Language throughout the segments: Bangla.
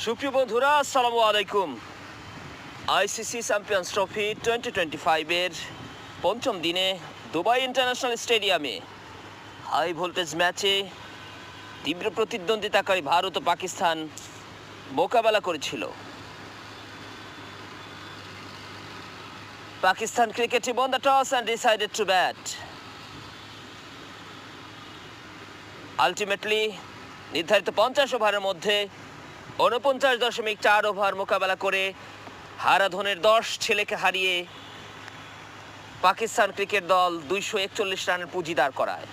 সুপ্রিয় বন্ধুরা, আসসালামু আলাইকুম। আইসিসি চ্যাম্পিয়ন্স ট্রফি 2025-এর পঞ্চম দিনে দুবাই ইন্টারন্যাশনাল স্টেডিয়ামে হাই ভোল্টেজ ম্যাচে তীব্র প্রতিদ্বন্দ্বিতাকারী ভারত ও পাকিস্তান মোকাবেলা করেছিল। Pakistan cricket team won the toss and decided to bat. Ultimately নির্ধারিত 50 ওভারের মধ্যে 49.4 ওভার মোকাবেলা করে হারাধনের 10 ছেলেকে হারিয়ে পাকিস্তান ক্রিকেট দল 241 রানের পুঁজি দাঁড় করায়।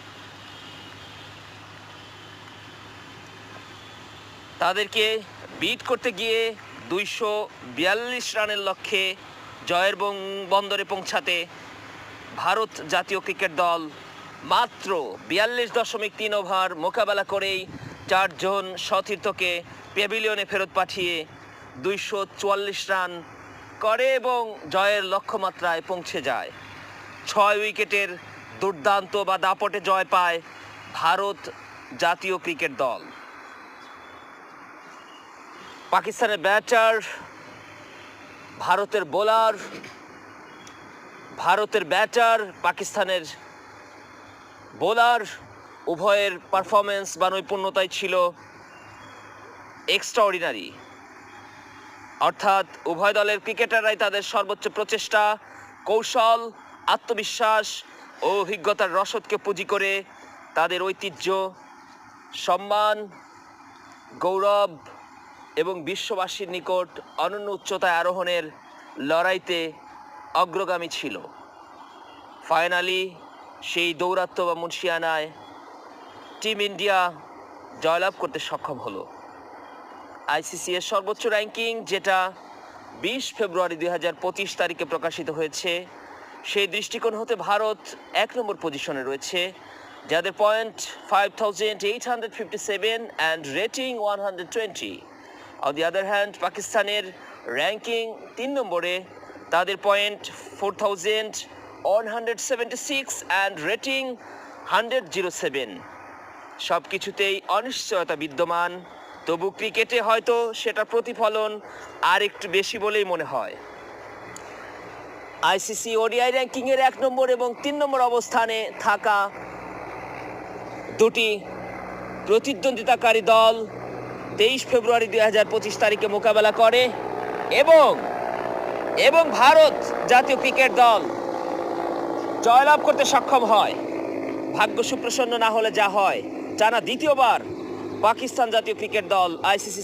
তাদেরকে বিট করতে গিয়ে 242 রানের লক্ষ্যে জয়ের বন্দরে পৌঁছাতে ভারত জাতীয় ক্রিকেট দল মাত্র 42.3 ওভার মোকাবেলা করেই 4 জন সতীর্থকে প্যাভিলিয়নে ফেরত পাঠিয়ে 244 রান করে এবং জয়ের লক্ষ্যমাত্রায় পৌঁছে যায়। 6 উইকেটের দুর্দান্ত বা দাপটে জয় পায় ভারত জাতীয় ক্রিকেট দল। পাকিস্তানের ব্যাটার, ভারতের বোলার, ভারতের ব্যাটার, পাকিস্তানের বোলার উভয়ের পারফরমেন্স বা নৈপুণ্যতাই ছিল এক্সট্রাঅর্ডিনারি। অর্থাৎ উভয় দলের ক্রিকেটাররাই তাদের সর্বোচ্চ প্রচেষ্টা, কৌশল, আত্মবিশ্বাস ও অভিজ্ঞতার রসদকে পুঁজি করে তাদের ঐতিহ্য, সম্মান, গৌরব এবং বিশ্ববাসীর নিকট অনন্য উচ্চতায় আরোহণের লড়াইতে অগ্রগামী ছিল। ফাইনালি সেই দৌরাত্ম্য বা মুন্সিয়ানায় টিম ইন্ডিয়া জয়লাভ করতে সক্ষম হলো। আইসিসি এর সর্বোচ্চ র্যাঙ্কিং, যেটা 20 ফেব্রুয়ারি 2025 তারিখে প্রকাশিত হয়েছে, সেই দৃষ্টিকোণ হতে ভারত 1 নম্বর পজিশনে রয়েছে, যাদের point 5857 and rating 120। On the other hand পাকিস্তানের র্যাঙ্কিং 3 নম্বরে, তাদের পয়েন্ট 4176 অ্যান্ড রেটিং 107। সব কিছুতেই অনিশ্চয়তা বিদ্যমান, তবু ক্রিকেটে হয়তো সেটা প্রতিফলন আর একটু বেশি বলেই মনে হয়। আইসিসি ওডিআই র্যাঙ্কিংয়ের 1 নম্বর এবং 3 নম্বর অবস্থানে থাকা দুটি প্রতিদ্বন্দ্বিতাকারী দল 23 ফেব্রুয়ারি 2025 তারিখে মোকাবেলা করে এবং ভারত জাতীয় ক্রিকেট দল জয়লাভ করতে সক্ষম হয়। ভাগ্য সুপ্রসন্ন না হলে যা হয়, টানা দ্বিতীয়বার পাকিস্তান জাতীয় ক্রিকেট দল আইসিসি